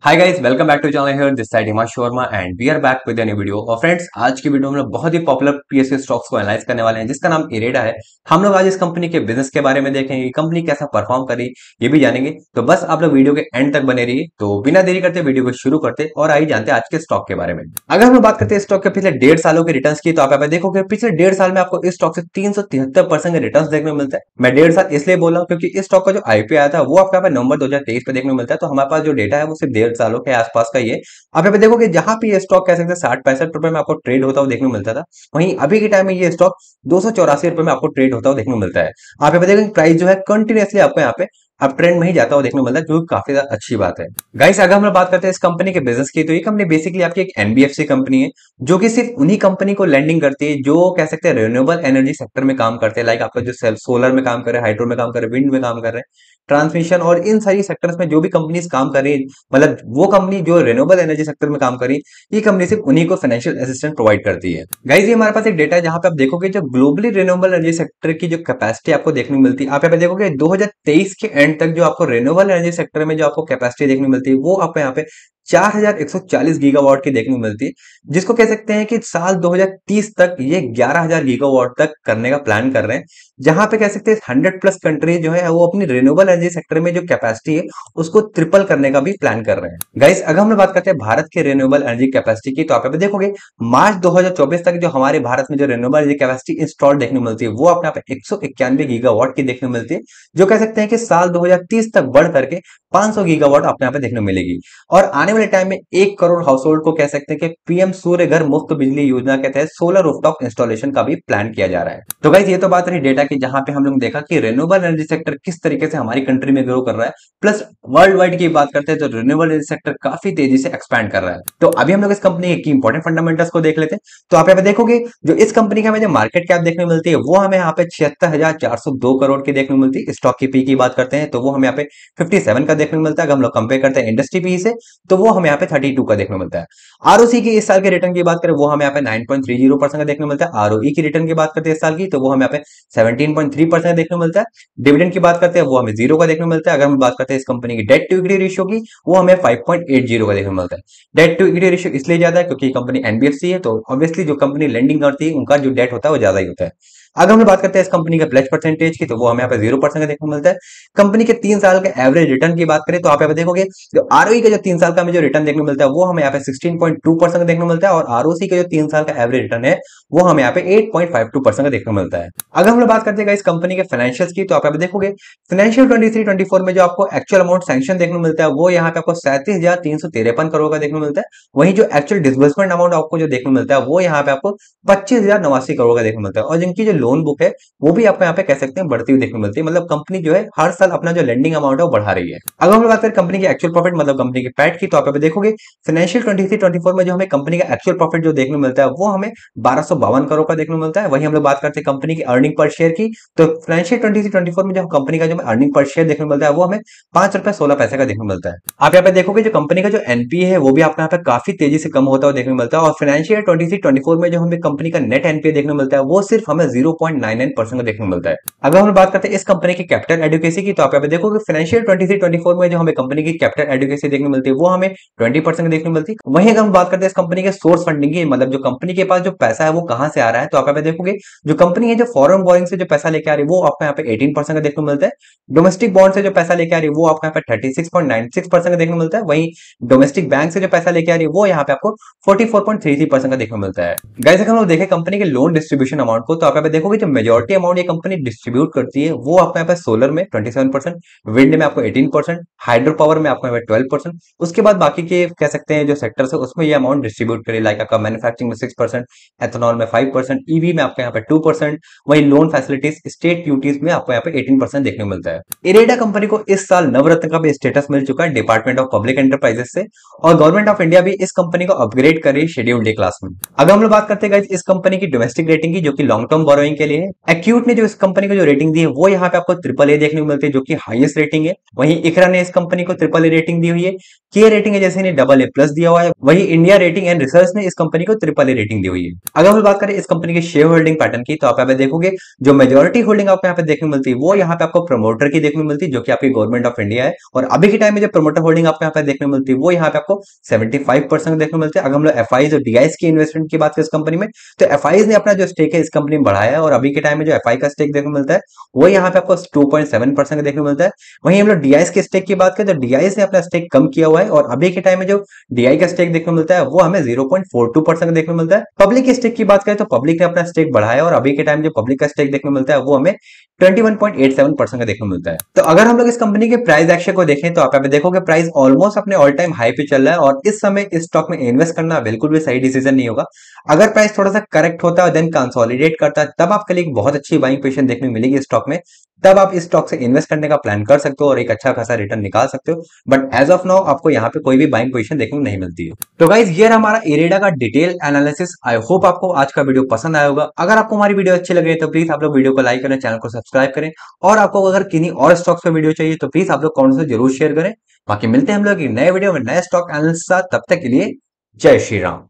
Hi guys, welcome back to channel here this side Himanshu Verma and we are back with a new video. और friends, आज की video में हम लोग बहुत ही पॉपुलर पीएसयू स्टॉक्स को एनालाइज करने वाले हैं जिसका नाम इरेडा है। हम लोग आज इस कंपनी के बिजनेस के बारे में देखेंगे, कंपनी कैसा परफॉर्म कर रही है ये भी जानेंगे। तो बस आप लोग वीडियो के एंड तक बने रहिए। तो बिना देरी करते वीडियो को शुरू करते और आइए जानते हैं आज के स्टॉक के बारे में। अगर हम लोग बात करते हैं स्टॉक के पिछले 1.5 सालों के रिटर्न की, तो आप यहाँ पे देखोगे पिछले 1.5 साल में आपको इस स्टॉक से 373% के रिटर्न देखने को मिलता है। मैं 1.5 साल इसलिए बोल रहा हूँ क्योंकि इस स्टॉक का जो आईपीओ आया था वो आपको यहाँ पे नवंबर 2023 पे देखने को मिलता है। तो हमारे पास जो डेटा है वो सिर्फ 1.5 सालों के आसपास का ही है। आप यहाँ पे देखोगे जहां पे ये स्टॉक कह सकते हैं 60-65 रुपए में आपको ट्रेड होता हुआ देखने को मिलता था, वहीं अभी के टाइम में ये स्टॉक 284 रुपए में आपको ट्रेड होता हुआ देखने को मिलता है। आप यहाँ पे देखोगे प्राइस जो है कंटिन्यूअसली आपको यहाँ पे अब ट्रेंड में ही जाता हुआ देखने को मिलता है, जो काफी ज्यादा अच्छी बात है। गाइस, अगर हम लोग बात करते हैं इस कंपनी के बिजनेस की, तो ये कंपनी बेसिकली आपकी एक एनबीएफसी कंपनी है जो कि सिर्फ उन्हीं कंपनी को लैंडिंग करती है जो कह सकते हैं रिन्यूएबल एनर्जी सेक्टर में काम करते हैं। लाइक आपका जो सोलर में काम कर रहे हैं, हाइड्रो में काम कर रहे हैं, विंड में काम कर रहे हैं, ट्रांसमिशन और इन सारी सेक्टर्स में जो भी कंपनीज काम कर रही है, मतलब वो कंपनी जो रिन्यूएबल एनर्जी सेक्टर में काम कर रही है, ये कंपनी सिर्फ उन्हीं को फाइनेंशियल असिस्टेंस प्रोवाइड करती है। गाइस, ये हमारे पास एक डेटा है जहां पे आप देखोगे जो ग्लोबली रिन्यूएबल एनर्जी सेक्टर की जो कैपेसिटी आपको देखने को मिलती है, आप यहाँ पे देखोगे 2023 के एंड तक जो आपको रिन्यूएबल एनर्जी सेक्टर में जो आपको कैपेसिटी देखने को मिलती है वो आपको यहाँ पे 4140 गीगावाट की देखने को मिलती है, जिसको कह सकते हैं कि साल 2030 तक ये 11000 गीगावाट तक करने का प्लान कर रहे हैं। जहां पे कह सकते हैं 100+ कंट्रीज जो है वो अपनी रिन्यूएबल एनर्जी सेक्टर में जो कैपेसिटी है उसको ट्रिपल करने का भी प्लान कर रहे हैं। गाइस, अगर हम बात करते हैं भारत के रिन्यूएबल एनर्जी कैपेसिटी की, तो आप यहाँ पे देखोगे मार्च 2024 तक जो हमारे भारत में जो रिन्यूएबल एनर्जी कैपेसिटी इंस्टॉल देखने को मिलती है वो अपने यहाँ पे 191 गीगावाट की देखने को मिलती है, जो कह सकते हैं कि साल 2030 तक बढ़ करके 500 गीगावाट अपने यहाँ पे देखने को मिलेगी। और आने वाले टाइम में 1 करोड़ हाउस होल्ड को कह सकते हैं कि पीएम सूर्य घर मुफ्त बिजली योजना के तहत सोलर रूफटॉप इंस्टॉलेशन का भी प्लान किया जा रहा है। तो गाइस, ये तो बात रही डेटा की, जहां पे हम लोग देखा कि रिन्यूएबल एनर्जी सेक्टर किस तरीके से हमारी कंट्री में ग्रो कर रहा है। प्लस वर्ल्ड वाइड की बात करते हैं तो रिन्यूएबल एनर्जी सेक्टर काफी तेजी से एक्सपैंड कर रहा है। तो अभी हम लोग इस कंपनी की इंपॉर्टेंट फंडामेंटल्स को देख लेते हैं। तो आप यहाँ पे देखोगे जो इस कंपनी का हमें जो मार्केट कैप देखने को मिलती है वो हमें यहाँ पे 76,402 करोड़ की देखने को मिलती है। स्टॉक की पी की बात करते हैं तो वो हमें यहाँ पे 57 का देखने को मिलता है। अगर हम लोग कंपेयर करते हैं इंडस्ट्री पी से तो वो हमें यहाँ पे 32 का देखने को मिलता है। आरओसी की इस साल के रिटर्न की बात करें वो हमें यहाँ पे 9.30% का देखने को मिलता है। आरओई की रिटर्न की बात करते हैं इस साल की तो वो हमें यहाँ पे 17.3% देखने को मिलता है। डिविडेंड की बात करते हैं वो हमें 0 का देखने को मिलता है। अगर हम बात करते हैं इस कंपनी की डेट टू इक्विटी रेशियो की, वो हमें 5.80 का देखने को मिलता है। डेट टू इक्विटी रेशियो इसलिए ज्यादा है क्योंकि कंपनी एनबीएफसी है, तो ऑब्वियसली जो कंपनी लेंडिंग करती है उनका जो डेट होता है वो ज्यादा ही होता है। अगर हम बात करते हैं इस कंपनी का प्लेज परसेंटेज की, तो वो हमें यहाँ पे 0% का देखने को मिलता है। कंपनी के 3 साल के एवरेज रिटर्न की बात करें तो आप यहाँ पे देखोगे जो आरओई का जो 3 साल का हमें जो रिटर्न देखने को मिलता है वो हमें यहाँ पे 16.2% का देखने को मिलता है। और आरओसी का जो 3 साल का एवरेज रिटर्न है वो हमें यहाँ पे 8.52% का देखने को मिलता है। अगर हम लोग बात करते हैं इस कंपनी के फाइनेंशियल्स की, तो आप यहाँ पे देखोगे फाइनेंशियल 23-24 में जो आपको एक्चुअल अमाउंट सैंक्शन देखने को मिलता है वो यहाँ पे आपको 37,353 करोड़ का देखने को मिलता है। वहीं जो एक्चुअल डिसबर्समेंट अमाउंट आपको जो देखने को मिलता है वो यहाँ पे आपको 25,089 करोड़ का देखने को मिलता है। और जिनकी जो लोन बुक है वो भी आपको यहाँ पे कह सकते हैं बढ़ती हुई देखने को मिलती है। मतलब कंपनी जो है हर साल अपना जो लेंडिंग अमाउंट है वो बढ़ा रही है। अगर हम बात करें कंपनी की एक्चुअल प्रॉफिट मतलब कंपनी की पैट की, तो आप यहाँ पे देखोगे फाइनेंशियल 23-24 में जो हमें कंपनी का एक्चुअल प्रॉफिट जो देखने को मिलता है वो हमें 1252 करोड़ का देखने को मिलता है। वहीं हम लोग बात करते हैं कंपनी की अर्निंग पर शेयर की, तो फाइनेंशियल 23-24 में जो कंपनी का जो अर्निंग पर शेयर देखने को मिलता है वो हमें 5 रुपए 16 पैसे का देखने को मिलता है। आप यहाँ पे देखोगे जो कंपनी का जो एनपीए है वो भी आपको यहाँ पे काफी तेजी से कम होता हुआ देखने को मिलता है। और फाइनेंशियल 23-24 में जो हमें कंपनी का नेट एनपीए देखने को मिलता है वो सिर्फ हमें 0.99% का देखने को मिलता है। अगर हम बात करते हैं इस कंपनी की कैपिटल एडुकेसी की, तो आप यहाँ पे देखोगे फाइनेंशियल 23-24 में जो हमें कंपनी की कैपिटल एडुकेसी देखने को मिलती है वो हमें 20% देखने को मिलती है। वहीं अगर हम बात करते हैं इस कंपनी के सोर्स फंडिंग की, मतलब जो कंपनी के पास जो पैसा है वो कहां से आ रहा है, तो आप यहाँ पे देखोगे जो कंपनी है जो फॉरेन बोरिंग से जो पैसा लेके आ रही है वो आपको यहाँ पे 18% का देखने को मिलता है। डोमेस्टिक बॉन्ड से जो पैसा लेके आ रही है वो आपको यहाँ पे 36.96% का देखने को मिलता है। वहीं डोमेस्टिक बैंक से जो पैसा लेके आ रही है वो यहाँ पे आपको 44.33% का देखने को मिलता है। गाइस, अगर हम लोग देखें कंपनी के लोन डिस्ट्रीब्यूशन अमाउंट को, तो आप यहाँ पे देखोगे जो मेजोरिटी अमाउंट ये कंपनी डिस्ट्रीब्यूट करती है वो आपको यहाँ पे सोलर में 27%, विंड में आपको 18%, हाइड्रो पावर में आपको यहाँ पे 12%। उसके बाद बाकी के कह सकते हैं जो सेक्टर्स है उसमें ये अमाउंट डिस्ट्रीब्यूट करी, लाइक आपका मैन्युफैक्चरिंग में 6%, एथेनॉल में 5%, ईवी में आपको यहाँ पे 2%, वही लोन फैसिलिटीज स्टेट ड्यूटीज में आपको यहाँ पे 18% देखने को मिलता है। इरेडा कंपनी को इस साल नवरत्न का भी स्टेटस मिल चुका है डिपार्टमेंट ऑफ पब्लिक एंटरप्राइजेस से, और गवर्नमेंट ऑफ इंडिया भी इस कंपनी को अपग्रेड कर रही है शेड्यूल्ड डे क्लास में। अगर हम लोग बात करते हैं इस कंपनी की डोमेस्टिक रेटिंग की, जो कि लॉन्ग टर्म बोरोइंग बाइंग के लिए। एक्यूट ने जो इस कंपनी को जो रेटिंग दी है वो यहाँ पे आपको ट्रिपल ए देखने को मिलती है, जो कि हाईएस्ट रेटिंग है। वहीं इकरा ने इस कंपनी को ट्रिपल ए रेटिंग दी हुई है। के रेटिंग है जैसे ने डबल ए प्लस दिया हुआ है। वही इंडिया रेटिंग एंड रिसर्च ने इस कंपनी को ट्रिपल ए रेटिंग दी हुई है। अगर हम बात करें इस कंपनी के शेयर होल्डिंग पैटर्न की, तो आप यहाँ पे देखोगे जो मेजोरिटी होल्डिंग आपको यहाँ पे देखने को मिलती है वो यहाँ पे आपको प्रमोटर की देखने को मिलती है, जो कि आपकी गवर्नमेंट ऑफ इंडिया है। और अभी के टाइम में जो प्रमोटर होल्डिंग आपको यहाँ पे देखने को मिलती है वो यहाँ पे आपको 75% देखने को मिलती है। अगर हम लोग एफआईज और डीआईज की इन्वेस्टमेंट की बात करें इस कंपनी में, तो एफआईज ने अपना जो स्टेक है इस कंपनी में बढ़ाया है, और अभी के टाइम में जो एफआई का स्टेक देखने को मिलता है वो यहाँ पे आपको 2.7% देखने को मिलता है। वहीं हम लोग डीआईज के स्टेक की बात करें तो डीआईज ने अपना स्टेक कम किया हुआ है, और अभी के टाइम में जो डीआई का स्टेक देखने को मिलता है वो हमें 0.42% देखने को मिलता है। पब्लिक के स्टेक की बात करें तो पब्लिक ने अपना स्टेक बढ़ाया, और अभी के टाइम जो पब्लिक का स्टेक देखने को मिलता है वो हमें 21.87% का देखने को मिलता है। तो अगर हम लोग इस कंपनी के प्राइस एक्शन को देखें तो आप यहाँ पे देखोगे प्राइस ऑलमोस्ट अपने ऑल टाइम हाई पे चल रहा है, और इस समय इस स्टॉक में इन्वेस्ट करना बिल्कुल भी सही डिसीजन नहीं होगा। अगर प्राइस थोड़ा सा करेक्ट होता है देन कंसोलिडेट करता है, तब आपके लिए एक बहुत अच्छी बाइंग पोजीशन देखने को मिलेगी स्टॉक में, तब आप इस स्टॉक से इन्वेस्ट करने का प्लान कर सकते हो और एक अच्छा खासा रिटर्न निकाल सकते हो। बट एज ऑफ नाउ आपको यहाँ पे कोई भी बाइंग पोजीशन देखने को नहीं मिलती है। तो गाइज ये हमारा इरेडा का डिटेल एनालिसिस। आई होप आपको आज का वीडियो पसंद आया होगा। अगर आपको हमारी वीडियो अच्छी लगे तो प्लीज आप लोग वीडियो को लाइक करें, चैनल को सब्सक्राइब करें, और आपको अगर किन्हीं और स्टॉक्स पे वीडियो चाहिए तो प्लीज आप लोग कमेंट में जरूर शेयर करें। बाकी मिलते हैं हम लोग एक नए वीडियो में नए स्टॉक एनालिसिस के साथ, तब तक के लिए जय श्री राम।